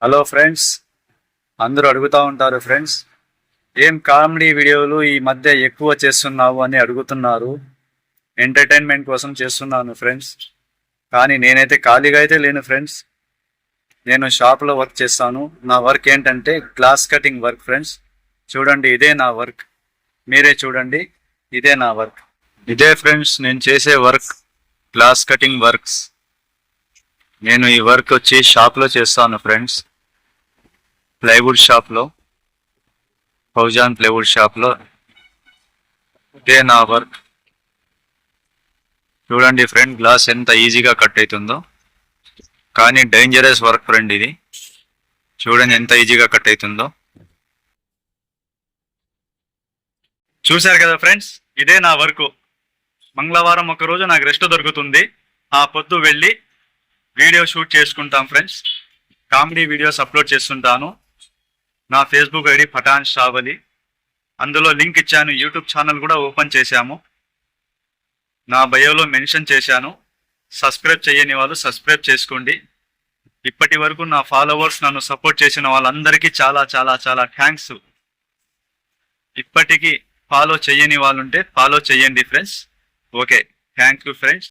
Hello friends, అందరూ అడుగుతూ ఉంటారు ఫ్రెండ్స్, ఏం కామెడీ వీడియోలు ఈ మధ్య ఎక్కువ చేస్తున్నావు అని అడుగుతున్నారు. ఎంటర్టైన్మెంట్ కోసం చేస్తున్నాను ఫ్రెండ్స్. కానీ నేనైతే ఖాళీగా అయితే లేను ఫ్రెండ్స్. నేను షాప్లో వర్క్ చేస్తాను. నా వర్క్ ఏంటంటే గ్లాస్ కటింగ్ వర్క్ ఫ్రెండ్స్. చూడండి, ఇదే నా వర్క్. మీరే చూడండి, ఇదే నా వర్క్. ఇదే ఫ్రెండ్స్ నేను చేసే వర్క్, గ్లాస్ కటింగ్ వర్క్స్. నేను ఈ వర్క్ వచ్చి షాప్లో చేస్తాను ఫ్రెండ్స్. ప్లైవుడ్ షాప్లో, ఫౌజాన్ ప్లైవుడ్ షాప్లో. ఇదే నా వర్క్. చూడండి ఫ్రెండ్, గ్లాస్ ఎంత ఈజీగా కట్ అవుతుందో. కానీ డేంజరస్ వర్క్ ఫ్రెండ్ ఇది. చూడండి ఎంత ఈజీగా కట్ అవుతుందో. చూశారు కదా ఫ్రెండ్స్, ఇదే నా వర్క్. మంగళవారం ఒకరోజు నాకు రెస్ట్ దొరుకుతుంది. ఆ పొద్దు వెళ్ళి వీడియో షూట్ చేసుకుంటాం ఫ్రెండ్స్. కామెడీ వీడియోస్ అప్లోడ్ చేస్తుంటాను. నా ఫేస్బుక్ ఐడి పఠాన్ షావలి. అందులో లింక్ ఇచ్చాను. యూట్యూబ్ ఛానల్ కూడా ఓపెన్ చేశాము. నా బయోలో మెన్షన్ చేశాను. సబ్స్క్రైబ్ చేయని వాళ్ళు సబ్స్క్రైబ్ చేసుకోండి. ఇప్పటి వరకు నా ఫాలోవర్స్, నన్ను సపోర్ట్ చేసిన వాళ్ళందరికీ చాలా చాలా చాలా థ్యాంక్స్. ఇప్పటికీ ఫాలో చేయని వాళ్ళు ఉంటే ఫాలో చేయండి friends. Okay, thank you friends.